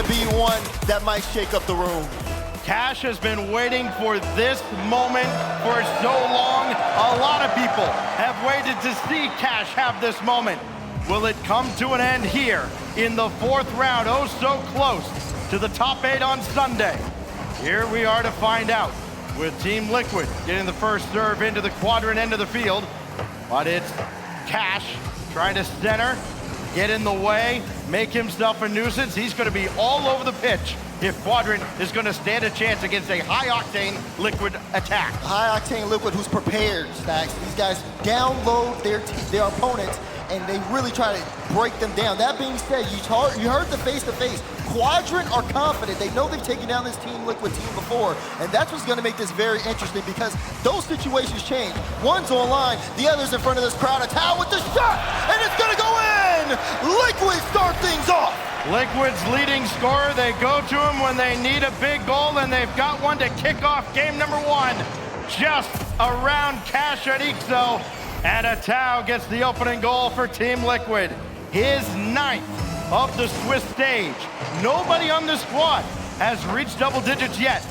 gonna be one that might shake up the room. Cash has been waiting for this moment for so long. A lot of people have waited to see Cash have this moment. Will it come to an end here in the fourth round? Oh, so close to the top 8 on Sunday. Here we are to find out with Team Liquid getting the first serve into the quadrant end of the field. But it's Cash trying to center, get in the way, make himself a nuisance. He's going to be all over the pitch if Quadrant is going to stand a chance against a high-octane Liquid attack. High-octane Liquid who's prepared, Stacks. These guys download their opponents, and they really try to break them down. That being said, you heard the face-to-face. Quadrant are confident. They know they've taken down this Team Liquid team before, and that's what's going to make this very interesting because those situations change. One's online, the other's in front of this crowd. A Tao with the shot, and it's going to go in! Liquid start things off! Liquid's leading scorer, they go to him when they need a big goal, and they've got one to kick off game number 1. Just around Cash and Ixo, and a Tao gets the opening goal for Team Liquid. His 9th of the Swiss stage. Nobody on this squad has reached double digits yet.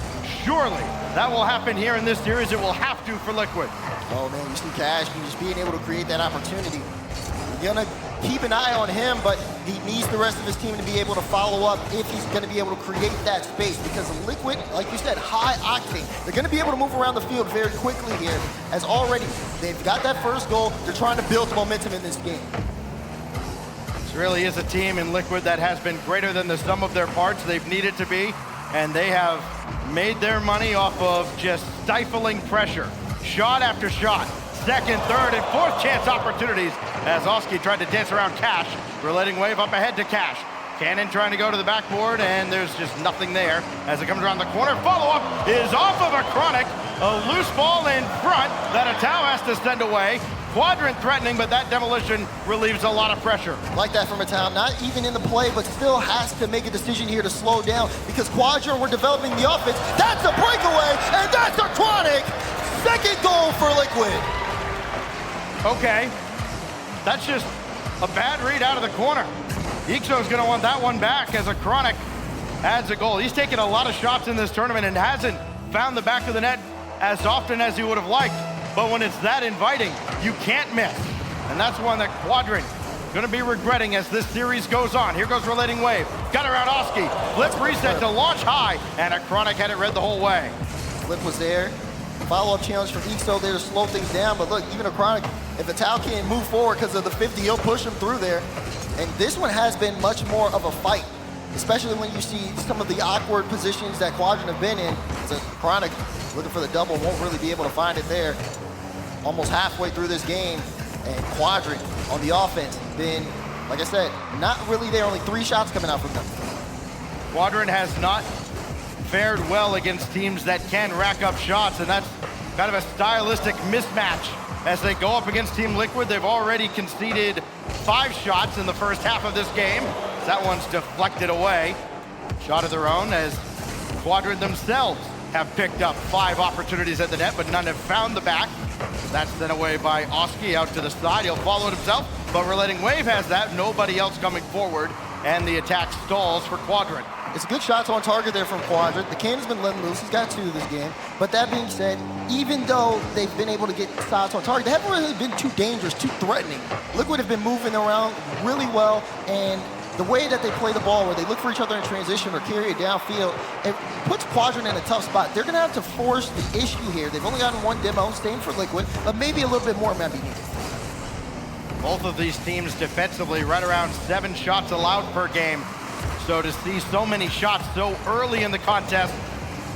Surely that will happen here in this series. It will have to for Liquid. Oh man, you see Cash just being able to create that opportunity. You're gonna keep an eye on him, but he needs the rest of his team to be able to follow up if he's gonna be able to create that space because Liquid, like you said, high octane. They're gonna be able to move around the field very quickly here as already they've got that first goal. They're trying to build momentum in this game. This really is a team in Liquid that has been greater than the sum of their parts. They've needed to be, and they have made their money off of just stifling pressure. Shot after shot. Second, third, and fourth chance opportunities as Oski tried to dance around Cash. Relating wave up ahead to Cash. Cannon trying to go to the backboard, and there's just nothing there as it comes around the corner. Follow-up is off of a Chronic. A loose ball in front that a Tao has to send away. Quadrant threatening, but that demolition relieves a lot of pressure. Like that from a Tao, not even in the play, but still has to make a decision here to slow down because Quadrant were developing the offense. That's a breakaway, and that's a Chronic. Second goal for Liquid. Okay, that's just a bad read out of the corner. Ixo's gonna want that one back as a Chronic adds a goal. He's taken a lot of shots in this tournament and hasn't found the back of the net as often as he would have liked. But when it's that inviting, you can't miss. And that's one that Quadrant gonna be regretting as this series goes on. Here goes Relating Wave. Got around Oski. Flip reset to launch high, and a Chronic had it read the whole way. Flip was there. Follow-up challenge from Ixo there to slow things down. But look, even a Chronic, if a Tao can't move forward because of the 50, he'll push him through there. And this one has been much more of a fight, especially when you see some of the awkward positions that Quadrant have been in. So Chronic looking for the double, won't really be able to find it there. Almost halfway through this game, and Quadrant on the offense been, like I said, not really there. Only 3 shots coming out from them. Quadrant has not fared well against teams that can rack up shots, and that's kind of a stylistic mismatch as they go up against Team Liquid. They've already conceded 5 shots in the first half of this game. That one's deflected away. Shot of their own as Quadrant themselves have picked up 5 opportunities at the net, but none have found the back. That's sent away by Oski out to the side. He'll follow it himself, but Relating Wave has that. Nobody else coming forward, and the attack stalls for Quadrant. It's good shots on target there from Quadrant. The cannon's been letting loose. He's got 2 this game. But that being said, even though they've been able to get shots on target, they haven't really been too dangerous, too threatening. Liquid have been moving around really well, and the way that they play the ball, where they look for each other in transition or carry it downfield, it puts Quadrant in a tough spot. They're gonna have to force the issue here. They've only gotten 1 demo, staying for Liquid, but maybe a little bit more might be needed. Both of these teams defensively right around 7 shots allowed per game. So to see so many shots so early in the contest,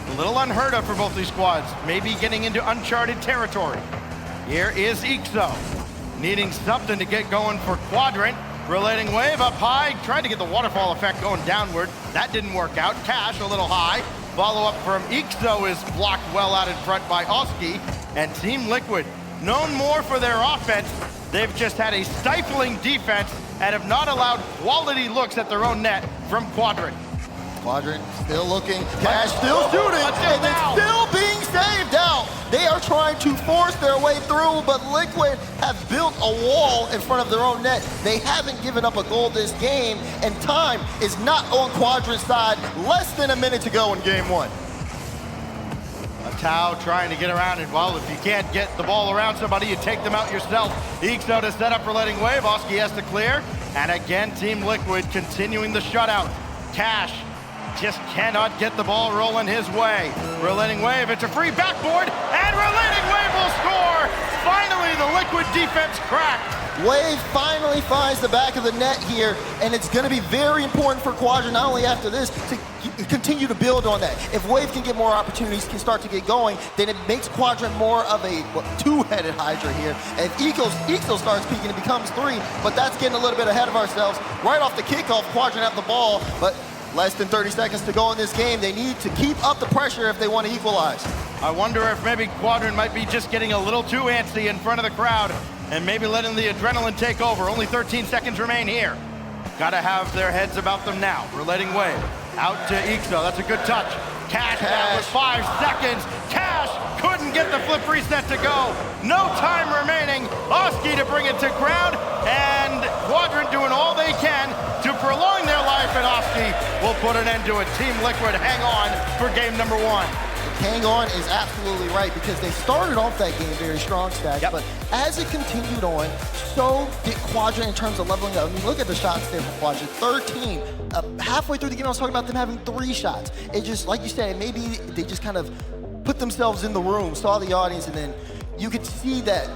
a little unheard of for both these squads, maybe getting into uncharted territory. Here is Ixo, needing something to get going for Quadrant. Relating Wave up high, tried to get the waterfall effect going downward. That didn't work out. Cash a little high. Follow-up from Ixo is blocked well out in front by Oski. And Team Liquid, known more for their offense, they've just had a stifling defense and have not allowed quality looks at their own net from Quadrant. Quadrant still looking, Cash still shooting, and it's still being saved out They are trying to force their way through, but Liquid have built a wall in front of their own net. They haven't given up a goal this game, and time is not on Quadrant's side. Less than a minute to go in game one. Tao trying to get around it. Well, if you can't get the ball around somebody, you take them out yourself. Ixo to set up Relenting Wave. Oski has to clear. And again, Team Liquid continuing the shutout. Cash just cannot get the ball rolling his way. Relenting Wave, it's a free backboard, and Relenting Wave will score! Finally, the Liquid defense cracked. Wave finally finds the back of the net here, and it's going to be very important for Quadrant, not only after this, to continue to build on that. If Wave can get more opportunities, can start to get going, then it makes Quadrant more of a two-headed Hydra here. And if Ixo starts peaking, it becomes three, but that's getting a little bit ahead of ourselves. Right off the kickoff, Quadrant have the ball, but less than 30 seconds to go in this game. They need to keep up the pressure if they want to equalize. I wonder if maybe Quadrant might be just getting a little too antsy in front of the crowd and maybe letting the adrenaline take over. Only 13 seconds remain here. Gotta have their heads about them now. Relenting Wave out to Ixo. That's a good touch. Cash down with 5 seconds. Cash couldn't get the flip reset to go. No time remaining. Oski to bring it to ground, and Quadrant doing all they can to prolong their life, and Oski will put an end to it. Team Liquid hang on for game number 1. Hang on is absolutely right, because they started off that game very strong, Stacks, but as it continued on, so did Quadrant in terms of leveling up. I mean, look at the shots there for Quadrant, 13. Halfway through the game, I was talking about them having 3 shots. It just, like you said, maybe they just kind of put themselves in the room, saw the audience, and then you could see that,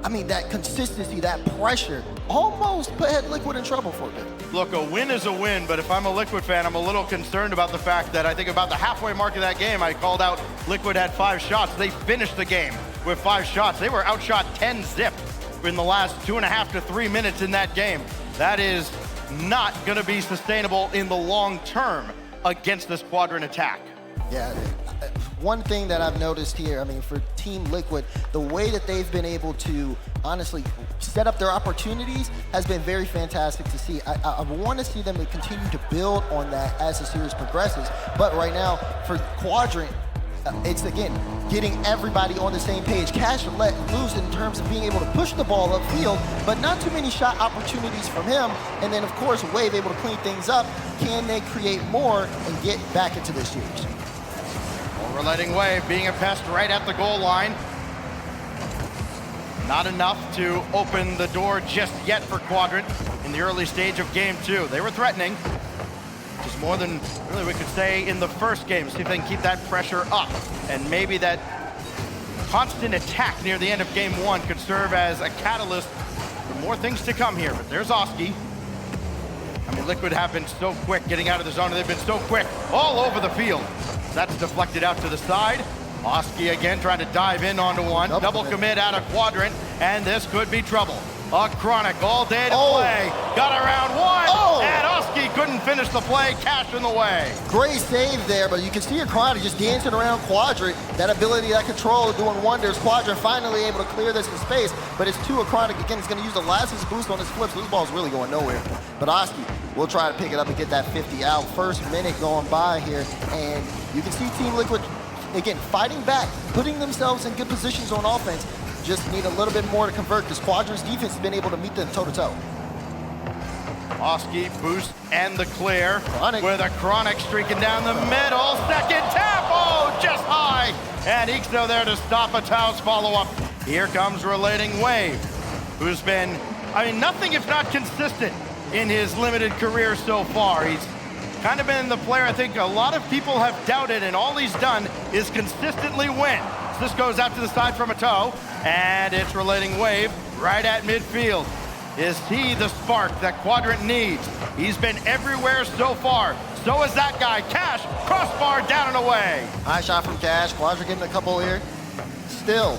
I mean, that consistency, that pressure, almost put Liquid in trouble for a bit. Look, a win is a win, but if I'm a Liquid fan, I'm a little concerned about the fact that I think about the halfway mark of that game, I called out Liquid had 5 shots. They finished the game with 5 shots. They were outshot 10-zip in the last 2.5 to 3 minutes in that game. That is not going to be sustainable in the long term against this Quadrant attack. Yeah, one thing that I've noticed here, I mean, for Team Liquid, the way that they've been able to honestly set up their opportunities has been very fantastic to see. I want to see them to continue to build on that as the series progresses. But right now, for Quadrant, it's, again, getting everybody on the same page. Cash let loose in terms of being able to push the ball upfield, but not too many shot opportunities from him. And then, of course, Wave able to clean things up. Can they create more and get back into this series? Relenting Wave being a pest right at the goal line. Not enough to open the door just yet for Quadrant in the early stage of game 2. They were threatening, just more than really we could say in the first game. See if they can keep that pressure up, and maybe that constant attack near the end of game 1 could serve as a catalyst for more things to come here. But there's Oski. I mean, Liquid have been so quick getting out of the zone, and they've been so quick all over the field. That's deflected out to the side. Oski again trying to dive in onto one. Double commit out of Quadrant, and this could be trouble. A Chronic all day to play. Got around one, and Oski couldn't finish the play. Cash in the way. Great save there, but you can see a Chronic just dancing around Quadrant. That ability, that control doing wonders. Quadrant finally able to clear this in space, but it's to a Chronic. Again, he's going to use the last of his boost on his flip, so this ball's really going nowhere. But Oski will try to pick it up and get that 50 out. First minute going by here, and you can see Team Liquid, again, fighting back, putting themselves in good positions on offense. Just need a little bit more to convert, because Quadrant's defense has been able to meet them toe-to-toe. Oski boost and the clear with a Chronic streaking down the middle. Second tap, just high. And Ixo there to stop a Tao's follow-up. Here comes Relenting Wave, who's been, I mean, nothing if not consistent in his limited career so far. He's kind of been the player I think a lot of people have doubted, and all he's done is consistently win. So this goes out to the side from a toe, and it's Relenting Wave right at midfield. Is he the spark that Quadrant needs? He's been everywhere so far. So is that guy. Cash, crossbar down and away. High shot from Cash. Quadrant getting a couple here. Still,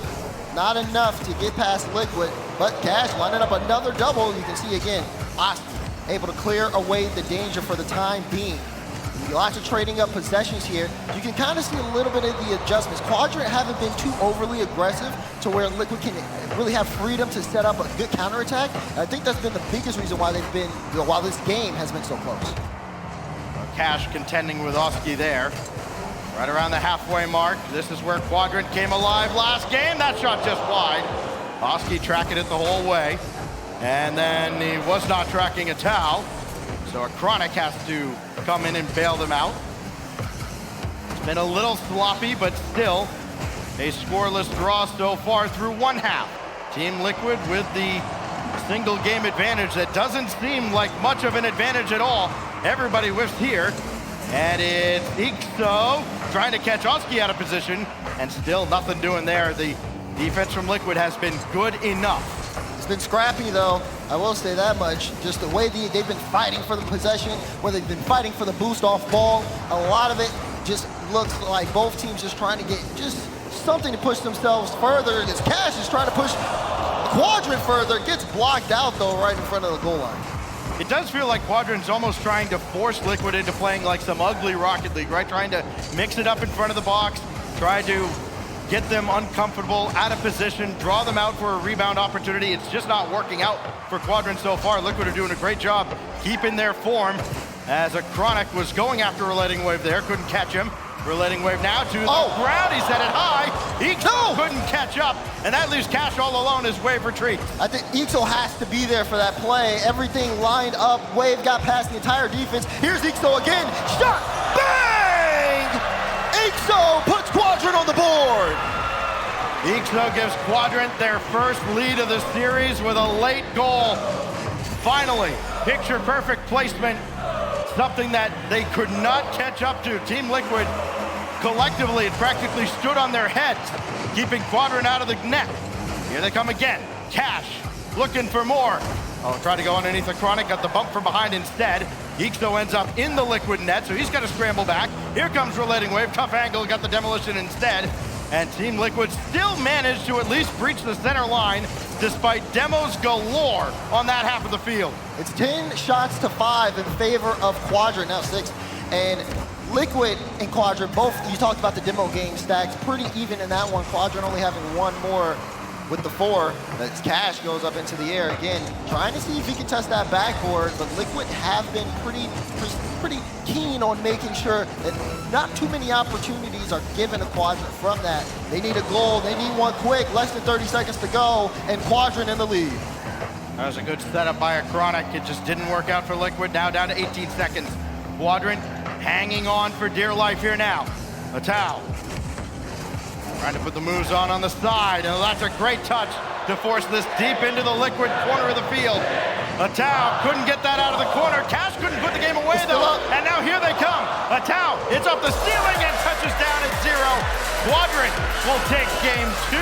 not enough to get past Liquid, but Cash lining up another double. You can see again, Oski able to clear away the danger for the time being. Lots of trading up possessions here. You can kind of see a little bit of the adjustments. Quadrant haven't been too overly aggressive to where Liquid can really have freedom to set up a good counterattack. And I think that's been the biggest reason why this game has been so close. Cash contending with Oski there. Right around the halfway mark. This is where Quadrant came alive last game. That shot just wide. Oski tracking it the whole way. And then he was not tracking a towel. So a Chronic has to come in and bail them out. It's been a little sloppy, but still a scoreless draw so far through one half. Team Liquid with the single game advantage that doesn't seem like much of an advantage at all. Everybody whiffs here. And it's Ixo trying to catch Oski out of position, and still nothing doing there. The defense from Liquid has been good enough. It's been scrappy though, I will say that much. Just the way they've been fighting for the possession, where they've been fighting for the boost off ball. A lot of it just looks like both teams just trying to get just something to push themselves further. As Cash is trying to push Quadrant further, gets blocked out though right in front of the goal line. It does feel like Quadrant's almost trying to force Liquid into playing like some ugly Rocket League, right? Trying to mix it up in front of the box, try to get them uncomfortable, out of position, draw them out for a rebound opportunity. It's just not working out for Quadrant so far. Liquid are doing a great job keeping their form, as a Chronic was going after Relating Wave there, couldn't catch him. Relating Wave now to the ground, he set it high. Ixo couldn't catch up, and that leaves Cash all alone as Wave retreats. I think Ixo has to be there for that play. Everything lined up. Wave got past the entire defense. Here's Ixo again. Shot! Bang! Ixo puts Quadrant on the board. Ixo gives Quadrant their first lead of the series with a late goal. Finally, picture perfect placement. Something that they could not catch up to. Team Liquid collectively had practically stood on their heads, keeping Quadrant out of the net. Here they come again. Cash looking for more. Oh, tried to go underneath the Chronic, got the bump from behind instead. Ixo ends up in the Liquid net, so he's got to scramble back. Here comes Relating Wave, tough angle, got the demolition instead. And Team Liquid still managed to at least breach the center line despite demos galore on that half of the field. It's 10 shots to 5 in favor of Quadrant, now 6. And Liquid and Quadrant, both, you talked about the demo game stacks, pretty even in that one. Quadrant only having one more with the 4. As Cash goes up into the air again, trying to see if he can test that backboard, but Liquid have been pretty keen on making sure that not too many opportunities are given to Quadrant from that. They need a goal, they need one quick, less than 30 seconds to go, and Quadrant in the lead. That was a good setup by a Chronic. It just didn't work out for Liquid. Now down to 18 seconds. Quadrant hanging on for dear life here now. A towel. Trying to put the moves on the side, and that's a great touch to force this deep into the Liquid corner of the field. Atao couldn't get that out of the corner. Cash couldn't put the game away though, and now here they come. Atao, it's up the ceiling and touches down at 0. Quadrant will take game 2.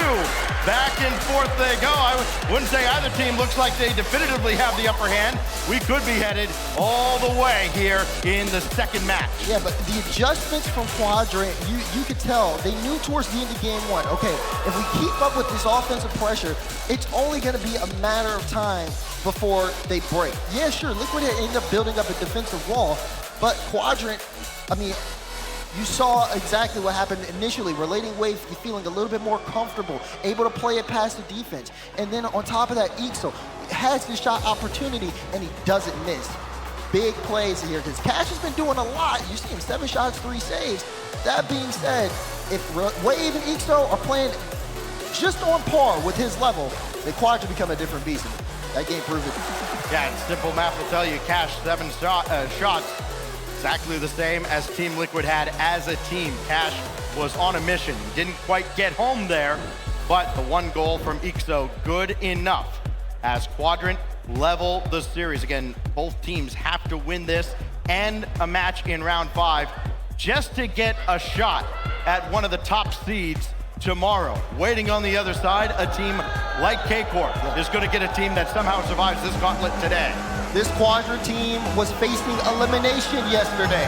Back and forth they go. I wouldn't say either team looks like they definitively have the upper hand. We could be headed all the way here in the second match. Yeah, but the adjustments from Quadrant, you could tell, they knew towards the end of game 1, okay, if we keep up with this offensive pressure, it's only gonna be a matter of time before they break. Yeah, sure, Liquid ended up building up a defensive wall, but Quadrant, I mean, you saw exactly what happened initially. Relating Wave feeling a little bit more comfortable, able to play it past the defense. And then on top of that, Ixo has his shot opportunity and he doesn't miss. Big plays here, because Cash has been doing a lot. You see him, 7 shots, 3 saves. That being said, if Wave and Ixo are playing just on par with his level, the Quadrant become a different beast. That game proved it. Yeah, and simple math will tell you, Cash 7 shots, exactly the same as Team Liquid had as a team. Cash was on a mission, didn't quite get home there, but the 1 goal from Ixo, good enough as Quadrant level the series. Again, both teams have to win this and a match in round 5 just to get a shot at one of the top seeds tomorrow. Waiting on the other side, a team like K-Corp is going to get a team that somehow survives this gauntlet today. This Quadrant team was facing elimination yesterday,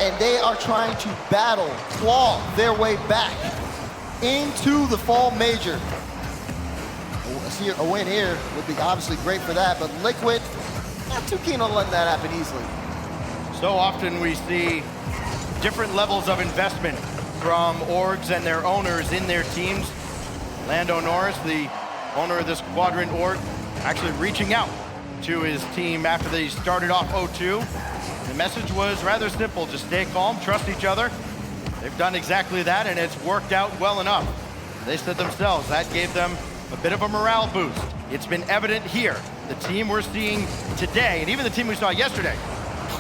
and they are trying to battle, claw their way back into the fall major. A win here would be obviously great for that, but Liquid, not too keen on letting that happen easily. So often we see different levels of investment from orgs and their owners in their teams. Lando Norris, the owner of this Quadrant org, actually reaching out to his team after they started off 0-2. The message was rather simple, just stay calm, trust each other, They've done exactly that, and it's worked out well enough. They said themselves that gave them a bit of a morale boost. It's been evident here. The team we're seeing today, and even the team we saw yesterday,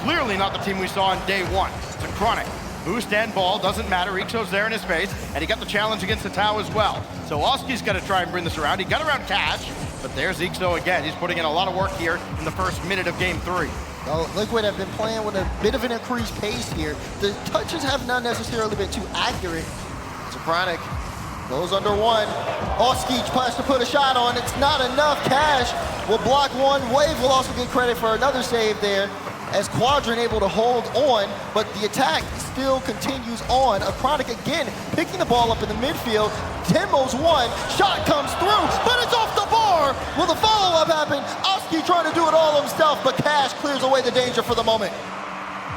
clearly not the team we saw on day one. It's a Chronic. Boost and ball, doesn't matter. Ixo's there in his face, and he got the challenge against the Tau as well. So Oski's got to try and bring this around. He got around Cash, but there's Ixo again. He's putting in a lot of work here in the first minute of game 3. Well, Liquid have been playing with a bit of an increased pace here. The touches have not necessarily been too accurate. So Chronic goes under one. Oski tries to put a shot on. It's not enough. Cash will block one. Wave will also get credit for another save there, as Quadrant able to hold on, but the attack still continues on. A Chronic again picking the ball up in the midfield. Timbo's one, shot comes through, but it's off the bar. Will the follow-up happen? Oski trying to do it all himself, but Cash clears away the danger for the moment.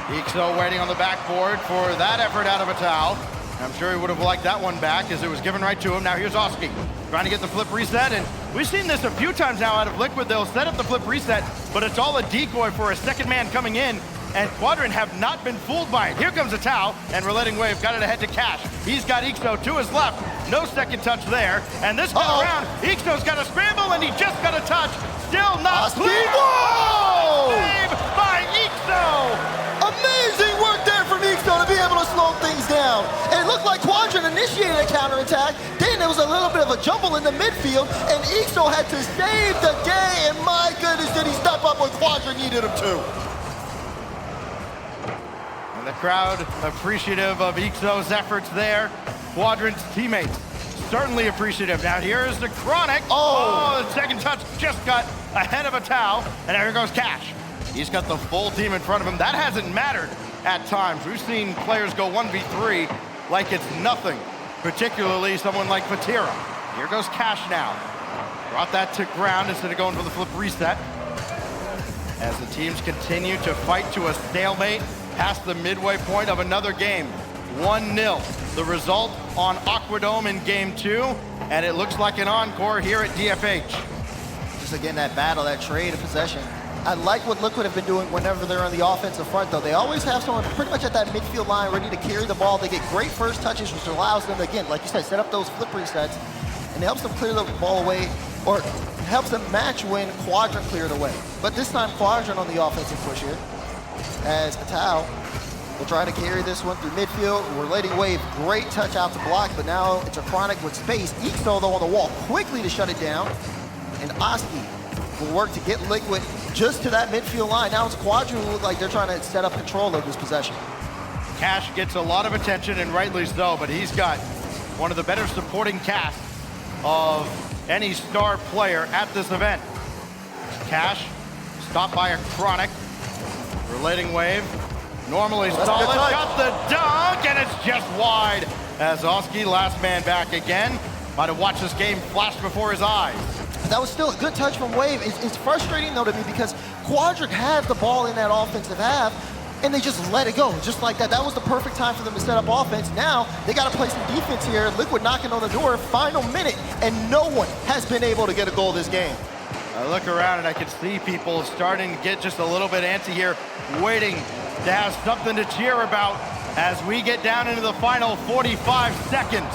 Ixo waiting on the backboard for that effort out of a Tau. I'm sure he would have liked that one back as it was given right to him. Now here's Oski trying to get the flip reset, and we've seen this a few times now out of Liquid. They'll set up the flip reset, but it's all a decoy for a second man coming in, and Quadrant have not been fooled by it. Here comes a Tau, and Relating Wave got it ahead to Cash. He's got Ixo to his left. No second touch there, and this time around, Ixo's got a scramble, and he just got a touch. Still not Oski, clear. whoa! Save by Ixo! Amazing work there from Ixo to be able to slow things down. And it looked like Quadrant initiated a counterattack. Then there was a little bit of a jumble in the midfield, and Ixo had to save the day. And my goodness, did he step up when Quadrant needed him to. And the crowd appreciative of Ixo's efforts there. Quadrant's teammates certainly appreciative. Now here's the Chronic. Oh, the second touch just got ahead of a Tau. And here goes Cash. He's got the full team in front of him. That hasn't mattered at times. We've seen players go 1v3 like it's nothing, particularly someone like Vatira. Here goes Cash now. Brought that to ground instead of going for the flip reset. As the teams continue to fight to a stalemate past the midway point of another game. 1-0. The result on Aquadome in game 2, and it looks like an encore here at DFH. Just again, that battle, that trade of possession. I like what Liquid have been doing whenever they're on the offensive front, though. They always have someone pretty much at that midfield line ready to carry the ball. They get great first touches, which allows them to, again, like you said, set up those flip resets, and it helps them clear the ball away, or helps them match when Quadrant cleared away. But this time, Quadrant on the offensive push here, as Tau will try to carry this one through midfield. Relating Wave, great touch out to block, but now it's a Chronic with space. Ixo, though, on the wall, quickly to shut it down, and Oski will work to get Liquid just to that midfield line. Now it's Quadrant who look like they're trying to set up control of this possession. Cash gets a lot of attention, and rightly so, but he's got one of the better supporting casts of any star player at this event. Cash, stopped by a Chronic. Relating Wave, normally solid, got the dunk, and it's just wide. As Oski, last man back again, might have watched this game flash before his eyes. That was still a good touch from Wave. It's frustrating, though, to me because Quadrant had the ball in that offensive half, and they just let it go, just like that. That was the perfect time for them to set up offense. Now, they got to play some defense here. Liquid knocking on the door, final minute, and no one has been able to get a goal this game. I look around and I can see people starting to get just a little bit antsy here, waiting to have something to cheer about as we get down into the final 45 seconds.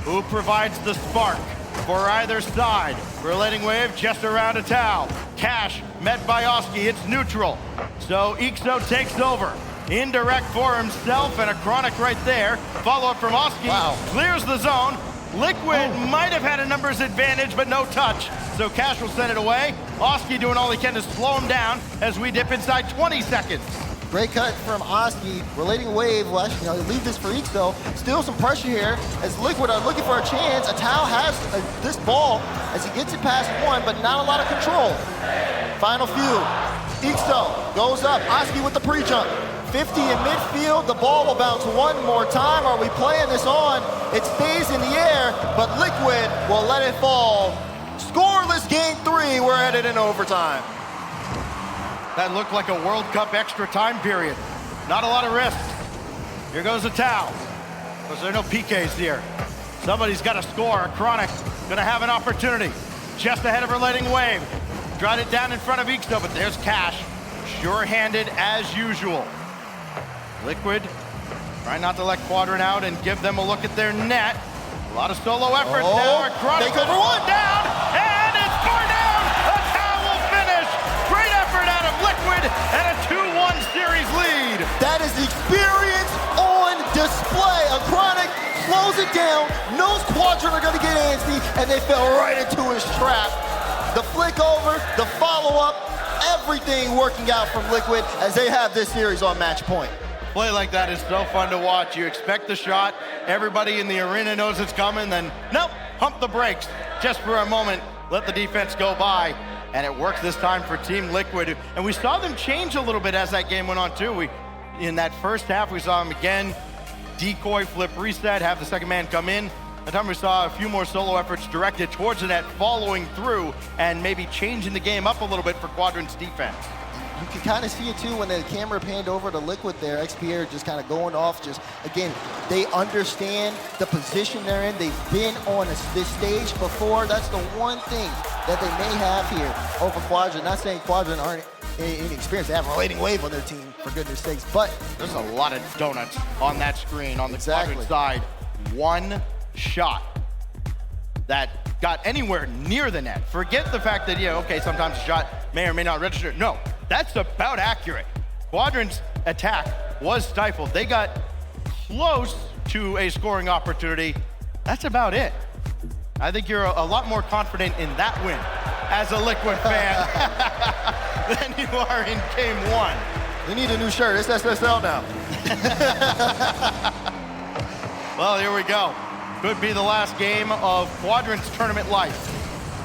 Who provides the spark for either side? Relating Wave just around a Tau. Cash met by Oski, it's neutral. So Ixo takes over. Indirect for himself and a Chronic right there. Follow up from Oski, clears the zone. Liquid might have had a numbers advantage, but no touch. So Cash will send it away. Oski doing all he can to slow him down as we dip inside 20 seconds. Great cut from Oski. Relating Wave, well, actually, leave this for Ixo. Still some pressure here as Liquid are looking for a chance. Tau has this ball as he gets it past one, but not a lot of control. Final few. Ixo goes up. Oski with the pre-jump. 50 in midfield. The ball will bounce one more time. Are we playing this on? It stays in the air, but Liquid will let it fall. Scoreless game 3. We're headed in overtime. That looked like a World Cup extra time period. Not a lot of risk. Here goes the Tau. Because there are no PKs here. Somebody's got to score. A Chronic gonna have an opportunity. Just ahead of Relating Wave. Drive it down in front of Ixo, but there's Cash. Sure-handed as usual. Liquid Trying not to let Quadrant out and give them a look at their net. A lot of solo efforts Oh, now. they go for one. Down, and it's far down. A Tau will finish. Great effort out of Liquid and a 2-1 series lead. That is experience on display. A Chronic slows it down, knows Quadrant are gonna get antsy, and they fell right into his trap. The flick over, the follow-up, everything working out from Liquid as they have this series on match point. Play like that is so fun to watch. You expect the shot, everybody in the arena knows it's coming, then nope, pump the brakes just for a moment, let the defense go by, and it worked this time for Team Liquid. And we saw them change a little bit as that game went on too. In that first half, we saw them again, decoy, flip, reset, have the second man come in. That time we saw a few more solo efforts directed towards the net, following through, and maybe changing the game up a little bit for Quadrant's defense. You can kind of see it too when the camera panned over to Liquid there. XPR just kind of going off. Just again, they understand the position they're in. They've been on this stage before. That's the one thing that they may have here over Quadrant. Not saying Quadrant aren't inexperienced. They have Relating Wave on their team, for goodness sakes. But there's a lot of donuts on that screen on the exactly. Quadrant side. One shot that got anywhere near the net. Forget the fact that, yeah, okay, sometimes a shot may or may not register. No, that's about accurate. Quadrant's attack was stifled. They got close to a scoring opportunity. That's about it. I think you're a lot more confident in that win as a Liquid fan than you are in game one. We need a new shirt. It's SSL now. Well, here we go. Could be the last game of Quadrant's tournament life.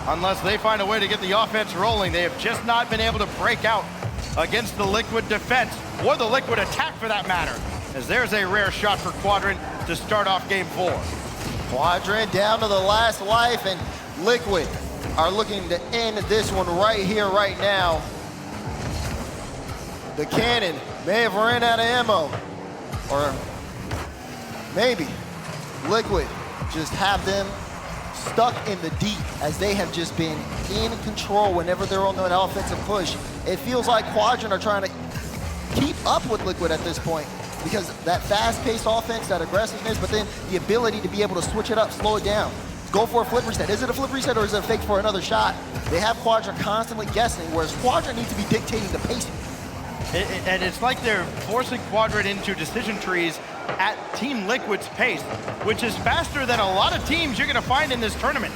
Unless they find a way to get the offense rolling. They have just not been able to break out against the Liquid defense, or the Liquid attack for that matter, as there's a rare shot for Quadrant to start off game 4. Quadrant down to the last life, and Liquid are looking to end this one right here, right now. The cannon may have ran out of ammo, or maybe Liquid just have them stuck in the deep as they have just been in control whenever they're on an offensive push. It feels like Quadrant are trying to keep up with Liquid at this point because that fast-paced offense, that aggressiveness, but then the ability to be able to switch it up, slow it down, go for a flip reset. Is it a flip reset or is it a fake for another shot? They have Quadrant constantly guessing, whereas Quadrant needs to be dictating the pacing. And it's like they're forcing Quadrant into decision trees at Team Liquid's pace, which is faster than a lot of teams you're gonna find in this tournament.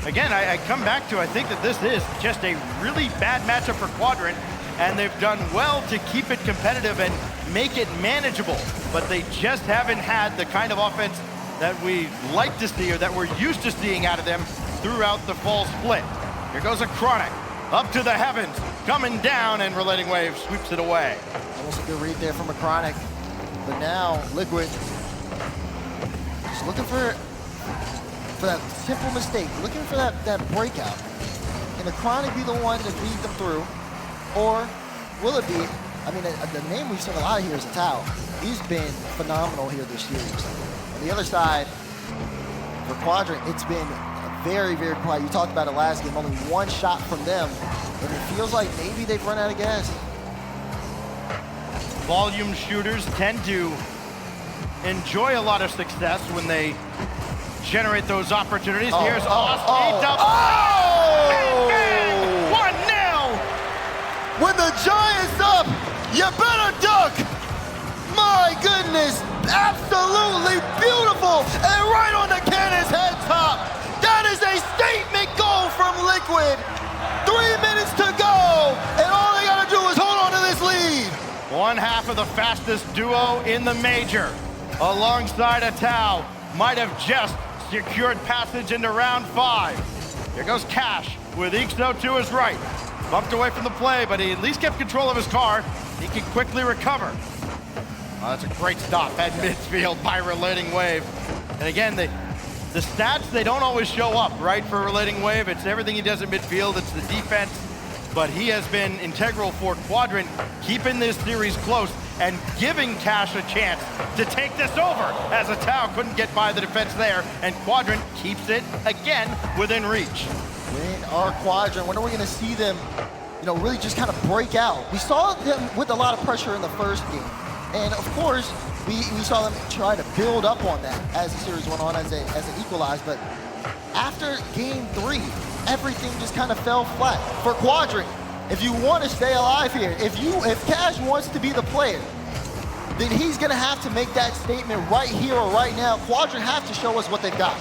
Again, I come back to, I think that this is just a really bad matchup for Quadrant, and they've done well to keep it competitive and make it manageable, but they just haven't had the kind of offense that we like to see or that we're used to seeing out of them throughout the fall split. Here goes a Chronic, up to the heavens, coming down, and Relating Wave sweeps it away. Almost a good read there from a Chronic. But now, Liquid just looking for that simple mistake, looking for that breakout. Can the Chronic be the one to lead them through? Or will it be, I mean, the name we've seen a lot of here is Tau. He's been phenomenal here this series. On the other side, for Quadrant, it's been very, very quiet. You talked about it last game, only one shot from them, and it feels like maybe they've run out of gas. Volume shooters tend to enjoy a lot of success when they generate those opportunities. Here's Austin. Bang, bang, 1-0. When the Giant's up, you better duck. My goodness, absolutely beautiful. And right on the cannon's head top. That is a statement goal from Liquid. 3 minutes to go, and all they gotta do is hold on to this lead. One half of the fastest duo in the major, alongside a Tau, might have just secured passage into round 5. Here goes Cash with Ixo to his right. Bumped away from the play, but he at least kept control of his car. He can quickly recover. Oh, that's a great stop at midfield by Relating Wave. And again, the stats, they don't always show up, right, for Relating Wave. It's everything he does in midfield, it's the defense. But he has been integral for Quadrant, keeping this series close and giving Cash a chance to take this over, as a Tau couldn't get by the defense there, and Quadrant keeps it again within reach. When are Quadrant, when are we gonna see them, really just kind of break out? We saw them with a lot of pressure in the first game, And of course, we saw them try to build up on that as the series went on, as it equalized. But after game 3, everything just kind of fell flat. For Quadrant, if you want to stay alive here, if Cash wants to be the player, then he's gonna have to make that statement right here or right now. Quadrant have to show us what they've got.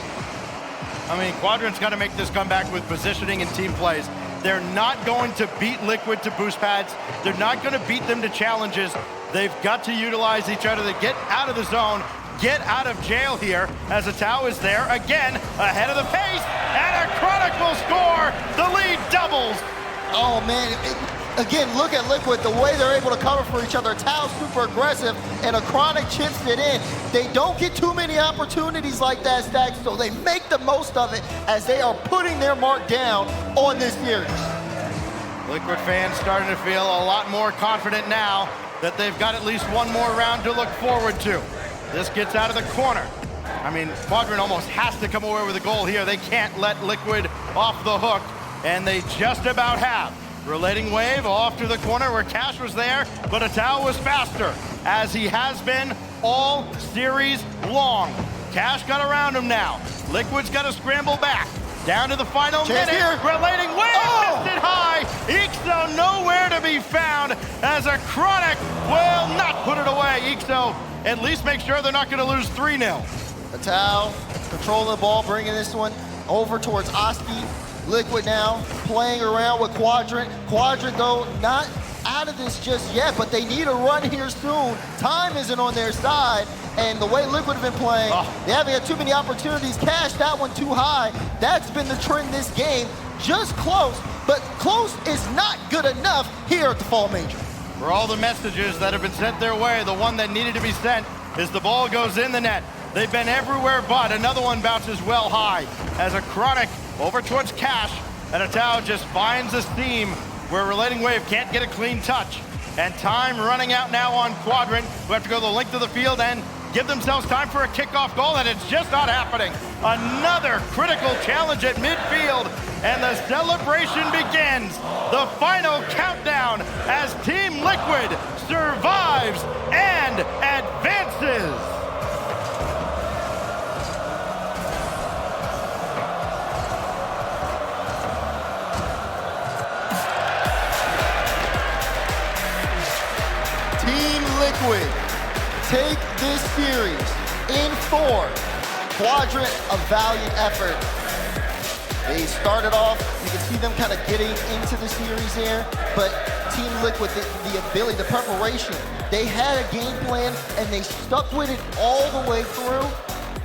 I mean, Quadrant's got to make this comeback with positioning and team plays. They're not going to beat Liquid to boost pads. They're not going to beat them to challenges. They've got to utilize each other to get out of the zone, get out of jail here, as Atao is there again, ahead of the pace, and Chronic will score. The lead doubles. Oh man, again, look at Liquid, the way they're able to cover for each other. Tao's super aggressive, and Chronic chips it in. They don't get too many opportunities like that, Stack, so they make the most of it as they are putting their mark down on this series. Liquid fans starting to feel a lot more confident now that they've got at least one more round to look forward to. This gets out of the corner. I mean, Quadrant almost has to come away with a goal here. They can't let Liquid off the hook, and they just about have. Relating wave off to the corner where Cash was there, but Atao was faster, as he has been all series long. Cash got around him now. Liquid's got to scramble back. Down to the final minute. Here. Relating wave, missed it high. Ixo nowhere to be found, as a Chronic will not put it away. Ixo at least make sure they're not going to lose 3-0. Atao controlling the ball, bringing this one over towards Oski. Liquid now playing around with Quadrant. Quadrant, though, not out of this just yet, but they need a run here soon. Time isn't on their side, and the way Liquid have been playing, they haven't had too many opportunities. Cash that one too high. That's been the trend this game. Just close, but close is not good enough here at the Fall Major. For all the messages that have been sent their way, the one that needed to be sent is the ball goes in the net. They've been everywhere but. Another one bounces well high as a Chronic over towards Cash, and Atao just finds a seam where Relating Wave can't get a clean touch. And time running out now on Quadrant, who have to go the length of the field and give themselves time for a kickoff goal, and it's just not happening. Another critical challenge at midfield, and the celebration begins. The final countdown as Team Liquid survives and advances. Liquid take this series in 4. Quadrant, a valiant effort. They started off, you can see them kind of getting into the series here, but Team Liquid, the ability, the preparation, they had a game plan and they stuck with it all the way through.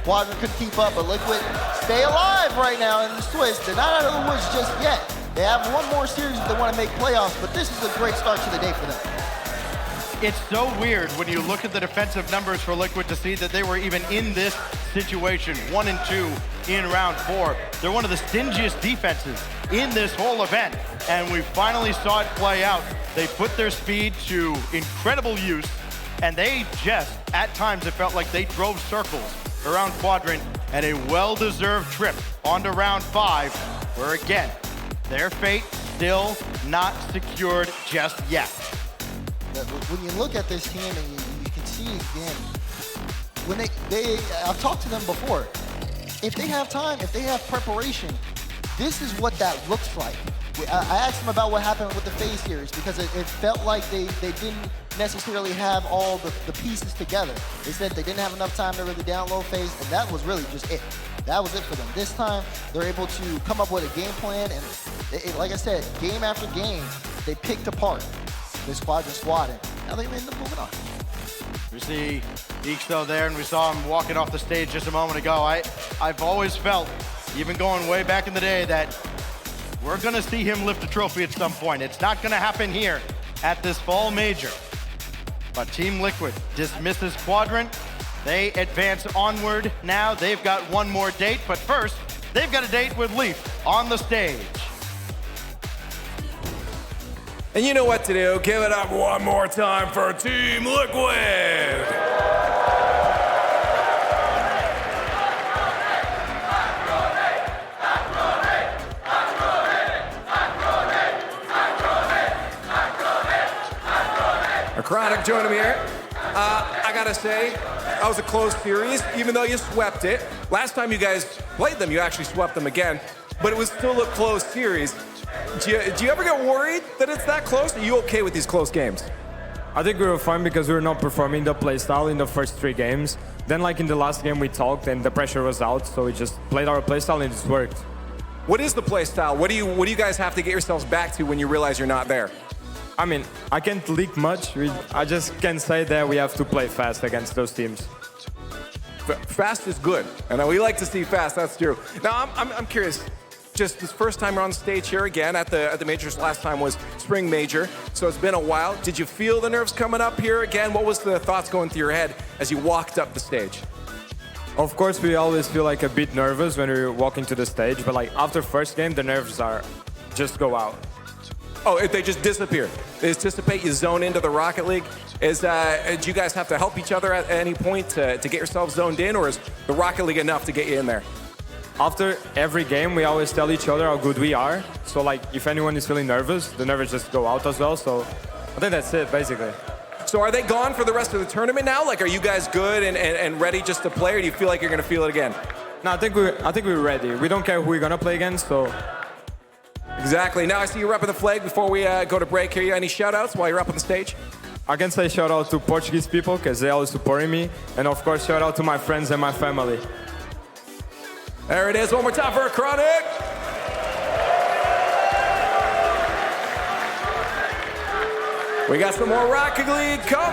Quadrant could keep up, but Liquid stay alive right now in the Swiss. They're not out of the woods just yet. They have one more series if they want to make playoffs, but this is a great start to the day for them. It's so weird when you look at the defensive numbers for Liquid to see that they were even in this situation, 1-2 in round 4. They're one of the stingiest defenses in this whole event, and we finally saw it play out. They put their speed to incredible use, and they just, at times, it felt like they drove circles around Quadrant, and a well-deserved trip onto round 5, where again, their fate still not secured just yet. When you look at this team and you can see again, when I've talked to them before, if they have time, if they have preparation, this is what that looks like. I asked them about what happened with the FaZe series because it felt like they didn't necessarily have all the pieces together. They said they didn't have enough time to really download FaZe, and that was really just it. That was it for them. This time, they're able to come up with a game plan, and like I said, game after game, they picked apart this Quadrant squad, and now they end up moving on. We see Ixo there, and we saw him walking off the stage just a moment ago. I've always felt, even going way back in the day, that we're gonna see him lift a trophy at some point. It's not gonna happen here at this Fall Major. But Team Liquid dismisses Quadrant. They advance onward now. They've got one more date, but first, they've got a date with Leaf on the stage. And you know what to do. Give it up one more time for Team Liquid. Chronic joining me here. I gotta say, that was a close series, even though you swept it. Last time you guys played them, you actually swept them again, but it was still a close series. Do you ever get worried that it's that close? Are you okay with these close games? I think we were fine because we were not performing the playstyle in the first 3 games. Then, like in the last game, we talked and the pressure was out, so we just played our playstyle and it just worked. What is the playstyle? What do you guys have to get yourselves back to when you realize you're not there? I mean, I can't leak much. I just can say that we have to play fast against those teams. Fast is good, and we like to see fast. That's true. Now, I'm curious. Just this first time you're on stage here again at the majors. Last time was spring major, so it's been a while. Did you feel the nerves coming up here again? What was the thoughts going through your head as you walked up the stage? Of course, we always feel like a bit nervous when we walk into the stage, but like after first game, the nerves are just go out. Oh, they just disappear. They just dissipate. You zone into the Rocket League. Do you guys have to help each other at any point to get yourselves zoned in, or is the Rocket League enough to get you in there? After every game, we always tell each other how good we are. So like, if anyone is feeling nervous, the nerves just go out as well. So I think that's it, basically. So are they gone for the rest of the tournament now? Like, are you guys good and ready just to play, or do you feel like you're going to feel it again? No, I think we're ready. We don't care who we're going to play against, so... Exactly. Now I see you're up on the flag. Before we go to break here, any shout-outs while you're up on the stage? I can say shout out to Portuguese people because they always supporting me. And of course, shout out to my friends and my family. There it is. One more time for Chronic. We got some more Rocket League coming.